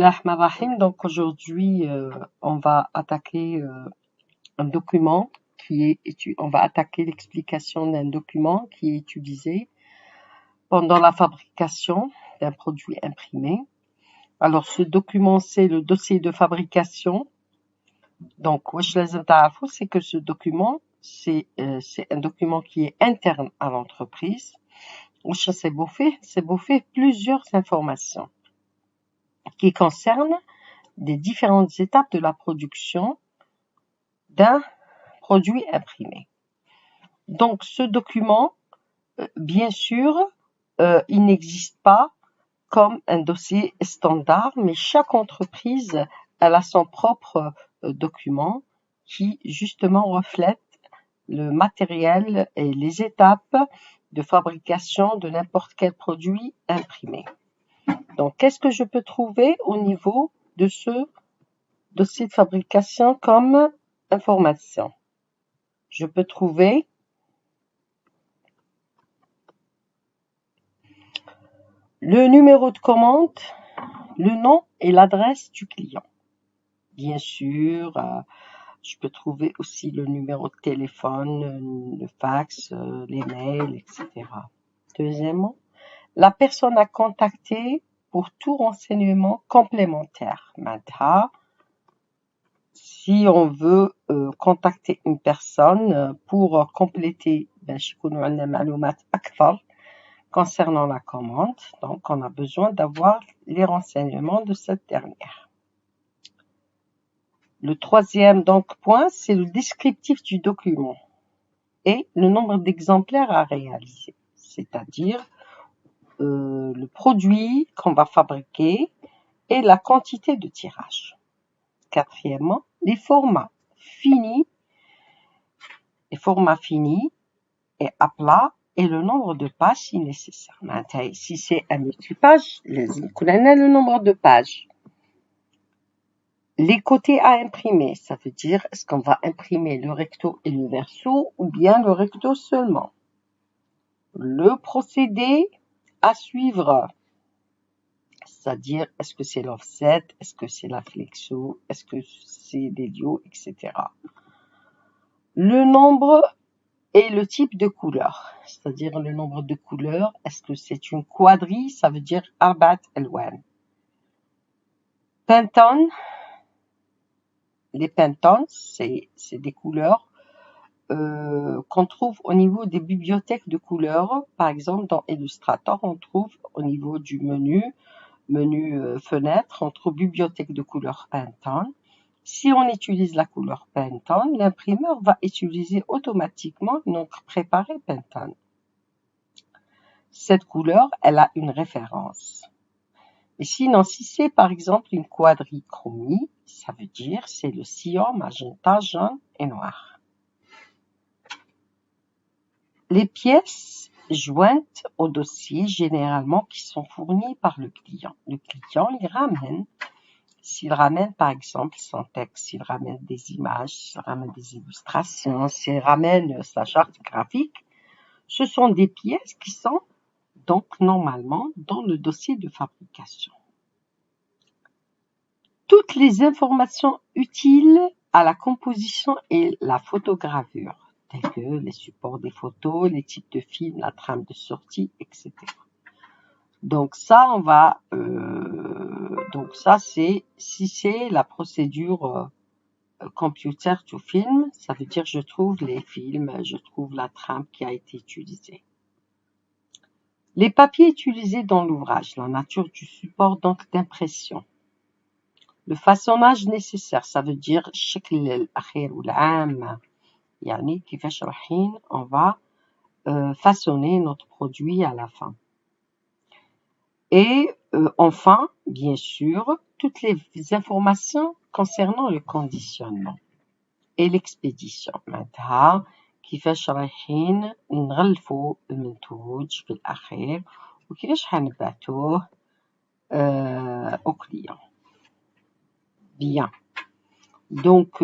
Bismillahirrahmanirrahim. Donc aujourd'hui, on va attaquer un document on va attaquer l'explication d'un document qui est utilisé pendant la fabrication d'un produit imprimé. Alors ce document, c'est le dossier de fabrication. Donc, wesh lazim ta'arfou, c'est que ce document, c'est un document qui est interne à l'entreprise. Wesh c'est bouffé plusieurs informations qui concernent des différentes étapes de la production d'un produit imprimé. Donc, ce document, bien sûr, il n'existe pas comme un dossier standard, mais chaque entreprise, elle a son propre document qui, justement, reflète le matériel et les étapes de fabrication de n'importe quel produit imprimé. Donc, qu'est-ce que je peux trouver au niveau de ce dossier de fabrication comme information? Je peux trouver le numéro de commande, le nom et l'adresse du client. Bien sûr, je peux trouver aussi le numéro de téléphone, le fax, les mails, etc. Deuxièmement, la personne à contacter pour tout renseignement complémentaire. Maintenant, si on veut contacter une personne pour compléter concernant la commande, donc on a besoin d'avoir les renseignements de cette dernière. Le troisième point, c'est le descriptif du document et le nombre d'exemplaires à réaliser, c'est-à-dire le produit qu'on va fabriquer et la quantité de tirage. Quatrièmement, les formats finis et à plat et le nombre de pages si nécessaire. Si c'est un multipage, le nombre de pages. Les côtés à imprimer, ça veut dire est-ce qu'on va imprimer le recto et le verso ou bien le recto seulement. Le procédé à suivre, c'est-à-dire est-ce que c'est l'offset, est-ce que c'est la flexo, est-ce que c'est l'héliot, etc. Le nombre et le type de couleur, c'est-à-dire le nombre de couleurs, est-ce que c'est une quadrille, ça veut dire arbat elwan. Pantone, les Pantones, c'est des couleurs qu'on trouve au niveau des bibliothèques de couleurs. Par exemple, dans Illustrator, on trouve au niveau du menu fenêtre, on trouve bibliothèque de couleurs Pantone. Si on utilise la couleur Pantone, l'imprimeur va utiliser automatiquement une encre préparée Pantone. Cette couleur, elle a une référence. Et sinon, si c'est par exemple une quadrichromie, ça veut dire c'est le cyan, magenta, jaune et noir. Les pièces jointes au dossier, généralement, qui sont fournies par le client. Le client, il ramène, s'il ramène par exemple son texte, s'il ramène des images, s'il ramène des illustrations, s'il ramène sa charte graphique, ce sont des pièces qui sont donc normalement dans le dossier de fabrication. Toutes les informations utiles à la composition et la photogravure, tels que les supports des photos, les types de films, la trame de sortie, etc. Donc ça, si c'est la procédure computer to film, ça veut dire je trouve les films, je trouve la trame qui a été utilisée. Les papiers utilisés dans l'ouvrage, la nature du support donc d'impression. Le façonnage nécessaire, ça veut dire on va façonner notre produit à la fin. Et enfin, bien sûr, toutes les informations concernant le conditionnement et l'expédition. معناتها كيفاش رايحين نغلفوا المنتوج في الأخير وكيفاش حنبعتوه au client. Bien. Donc,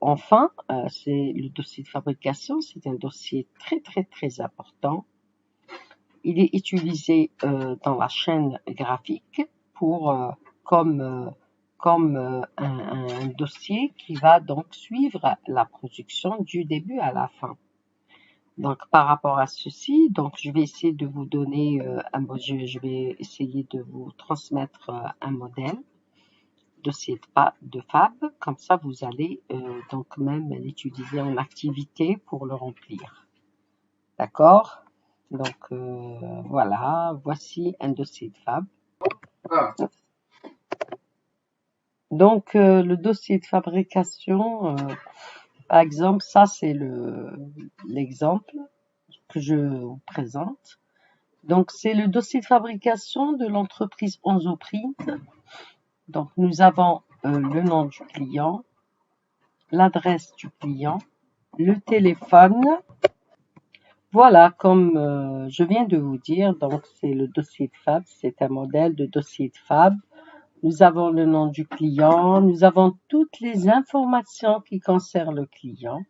enfin, c'est le dossier de fabrication, c'est un dossier très très très important. Il est utilisé dans la chaîne graphique pour un dossier qui va donc suivre la production du début à la fin. Donc, par rapport à ceci, donc je vais essayer de vous donner je vais essayer de vous transmettre un modèle dossier de Fab. Comme ça, vous allez donc même l'utiliser en activité pour le remplir. D'accord? Donc voilà, voici un dossier de Fab. Donc le dossier de fabrication, par exemple, ça c'est l'exemple que je vous présente. Donc c'est le dossier de fabrication de l'entreprise Onzoprint. Donc nous avons le nom du client, l'adresse du client, le téléphone. Voilà, comme je viens de vous dire, donc c'est le dossier de Fab, c'est un modèle de dossier de Fab. Nous avons le nom du client, nous avons toutes les informations qui concernent le client,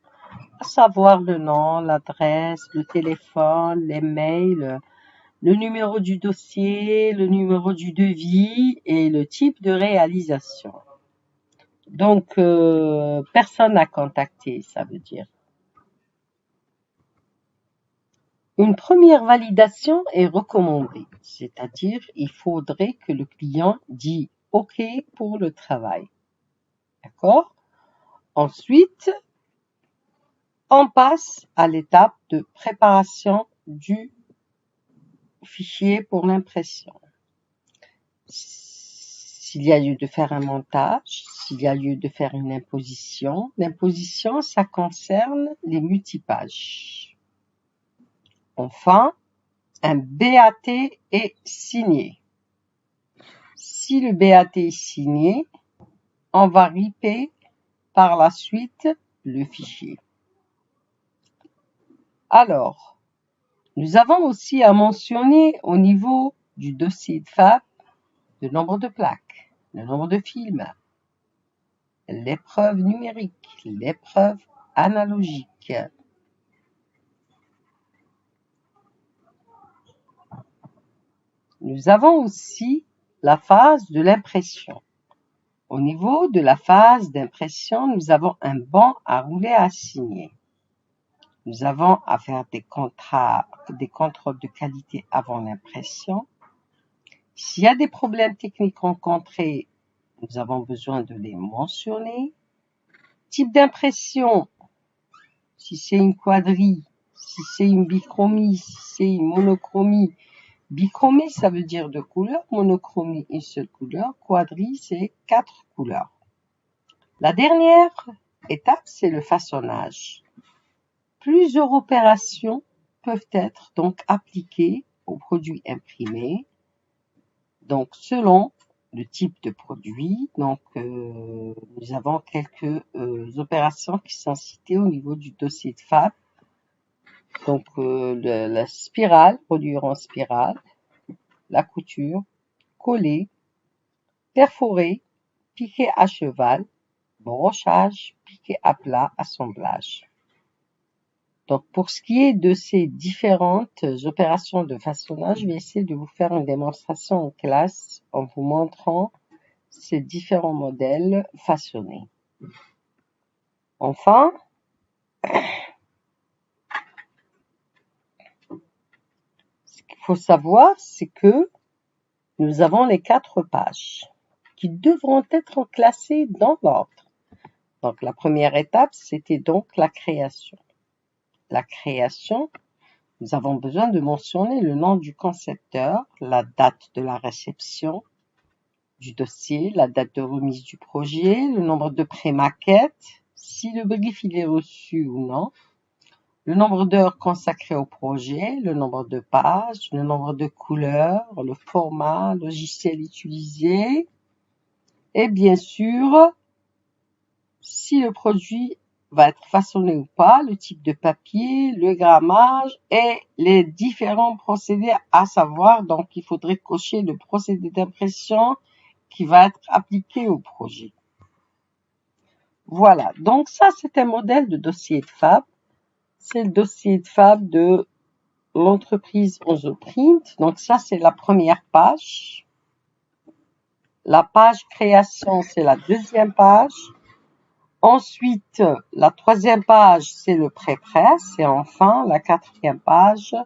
à savoir le nom, l'adresse, le téléphone, les mails, le numéro du dossier, le numéro du devis et le type de réalisation. Donc, personne à contacter, ça veut dire. Une première validation est recommandée, c'est-à-dire il faudrait que le client dise OK pour le travail. D'accord? Ensuite, on passe à l'étape de préparation du fichier pour l'impression. S'il y a lieu de faire un montage, s'il y a lieu de faire une imposition, l'imposition, ça concerne les multipages. Enfin, un BAT est signé. Si le BAT est signé, on va ripper par la suite le fichier. Alors, nous avons aussi à mentionner au niveau du dossier de Fab le nombre de plaques, le nombre de films, l'épreuve numérique, l'épreuve analogique. Nous avons aussi la phase de l'impression. Au niveau de la phase d'impression, nous avons un banc à rouler à signer. Nous avons à faire des contrôles de qualité avant l'impression. S'il y a des problèmes techniques rencontrés, nous avons besoin de les mentionner. Type d'impression, si c'est une quadrille, si c'est une bichromie, si c'est une monochromie. Bichromie, ça veut dire 2 couleurs. Monochromie, une seule couleur. Quadrille, c'est 4 couleurs. La dernière étape, c'est le façonnage. Plusieurs opérations peuvent être donc appliquées au produit imprimé. Donc, selon le type de produit, donc nous avons quelques opérations qui sont citées au niveau du dossier de Fab. Donc, la spirale, produire en spirale, la couture, coller, perforer, piquer à cheval, brochage, piquer à plat, assemblage. Donc, pour ce qui est de ces différentes opérations de façonnage, je vais essayer de vous faire une démonstration en classe en vous montrant ces différents modèles façonnés. Enfin, ce qu'il faut savoir, c'est que nous avons les 4 pages qui devront être classées dans l'ordre. Donc, la première étape, c'était donc la création. La création, nous avons besoin de mentionner le nom du concepteur, la date de la réception du dossier, la date de remise du projet, le nombre de pré-maquettes, si le brief il est reçu ou non, le nombre d'heures consacrées au projet, le nombre de pages, le nombre de couleurs, le format, logiciel utilisé, et bien sûr, si le produit va être façonné ou pas, le type de papier, le grammage et les différents procédés à savoir. Donc, il faudrait cocher le procédé d'impression qui va être appliqué au projet. Voilà, donc ça c'est un modèle de dossier de Fab. C'est le dossier de Fab de l'entreprise Onzoprint. Donc ça c'est la première page. la page création, c'est la deuxième page. Ensuite, la troisième page, c'est le pré-presse. Et enfin, la quatrième page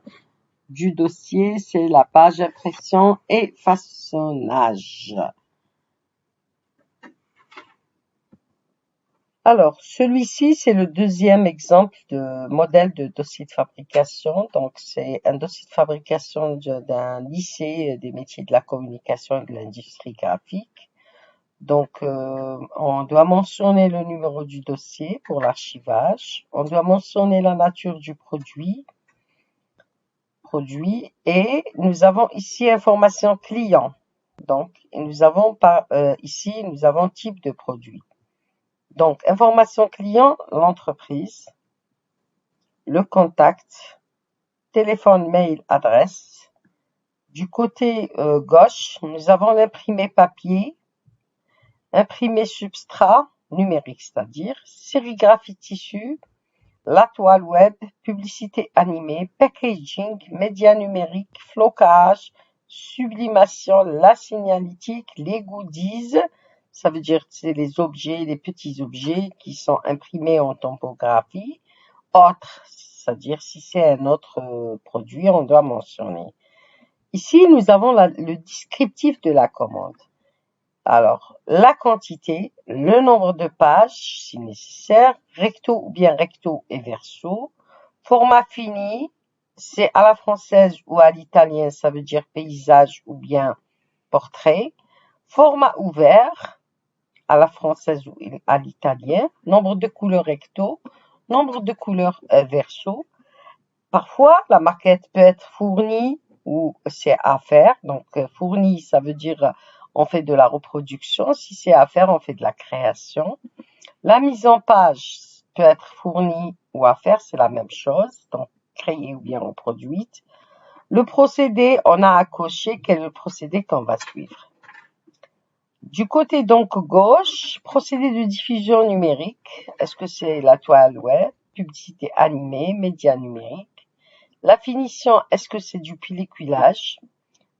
du dossier, c'est la page impression et façonnage. Alors, celui-ci, c'est le deuxième exemple de modèle de dossier de fabrication. Donc, c'est un dossier de fabrication d'un lycée des métiers de la communication et de l'industrie graphique. Donc, on doit mentionner le numéro du dossier pour l'archivage. On doit mentionner la nature du produit. Et nous avons ici information client. Donc, nous avons ici, nous avons type de produit. Donc, information client, l'entreprise, le contact, téléphone, mail, adresse. Du côté gauche, nous avons l'imprimé papier, imprimé substrat, numérique, c'est-à-dire sérigraphie tissu, la toile web, publicité animée, packaging, médias numériques, flocage, sublimation, la signalétique, les goodies. Ça veut dire que c'est les objets, les petits objets qui sont imprimés en topographie. Autre, c'est-à-dire si c'est un autre produit, on doit mentionner. Ici, nous avons le descriptif de la commande. Alors, la quantité, le nombre de pages, si nécessaire, recto ou bien recto et verso. Format fini, c'est à la française ou à l'italien, ça veut dire paysage ou bien portrait. Format ouvert, à la française ou à l'italien. Nombre de couleurs recto, nombre de couleurs verso. Parfois, la maquette peut être fournie ou c'est à faire. Donc, fournie, ça veut dire on fait de la reproduction. Si c'est à faire, on fait de la création. La mise en page peut être fournie ou à faire, c'est la même chose. Donc, créée ou bien reproduite. Le procédé, on a à cocher quel est le procédé qu'on va suivre. Du côté donc gauche, procédé de diffusion numérique. Est-ce que c'est la toile web, publicité animée, médias numériques? La finition, est-ce que c'est du pelliculage,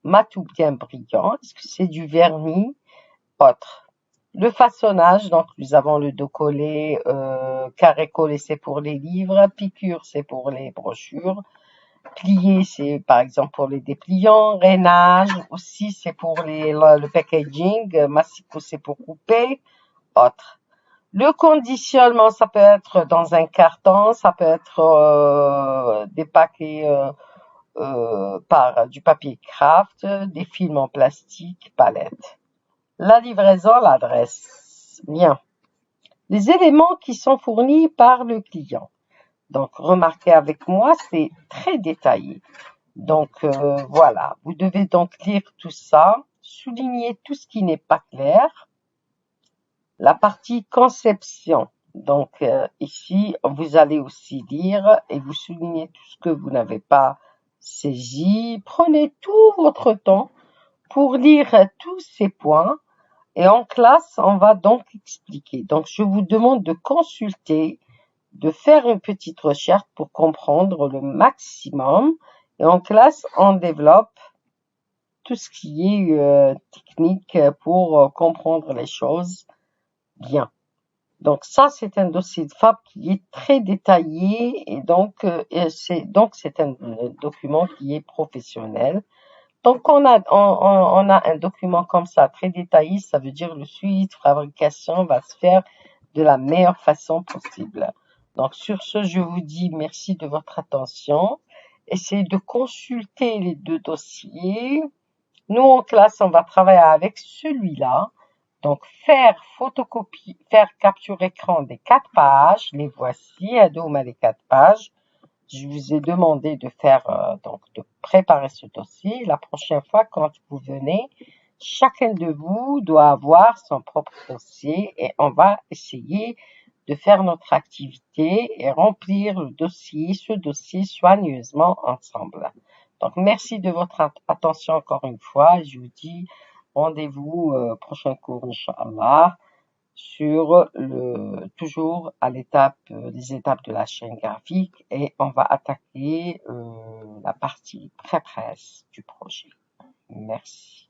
mat ou bien brillant? Est-ce que c'est du vernis? Autre. Le façonnage, donc nous avons le dos collé, carré collé, c'est pour les livres, piqûre, c'est pour les brochures. Plié, c'est par exemple pour les dépliants. Rainage aussi, c'est pour le packaging. Massico, c'est pour couper. Autre. Le conditionnement, ça peut être dans un carton, ça peut être des paquets par du papier craft, des films en plastique, palette. La livraison, l'adresse. Bien. Les éléments qui sont fournis par le client. Donc, remarquez avec moi, c'est très détaillé. Donc, voilà. Vous devez donc lire tout ça, souligner tout ce qui n'est pas clair. La partie conception. Donc, ici, vous allez aussi lire et vous soulignez tout ce que vous n'avez pas saisi. Prenez tout votre temps pour lire tous ces points. Et en classe, on va donc expliquer. Donc, je vous demande de consulter, de faire une petite recherche pour comprendre le maximum. Et en classe, on développe tout ce qui est technique pour comprendre les choses bien. Donc ça, c'est un dossier de FAB qui est très détaillé et donc c'est un document qui est professionnel. Donc on a un document comme ça très détaillé, ça veut dire le suivi de fabrication va se faire de la meilleure façon possible. Donc sur ce, je vous dis merci de votre attention. Essayez de consulter les deux dossiers. Nous en classe, on va travailler avec celui-là. Donc faire photocopie, faire capture écran des 4 pages. Les voici, Adobe a les 4 pages. Je vous ai demandé de faire donc de préparer ce dossier. La prochaine fois, quand vous venez, chacun de vous doit avoir son propre dossier et on va essayer de faire notre activité et remplir le dossier, ce dossier soigneusement ensemble. Donc merci de votre attention encore une fois. Je vous dis rendez-vous prochain cours, Inch'Allah, sur toujours à les étapes de la chaîne graphique et on va attaquer la partie pré-presse du projet. Merci.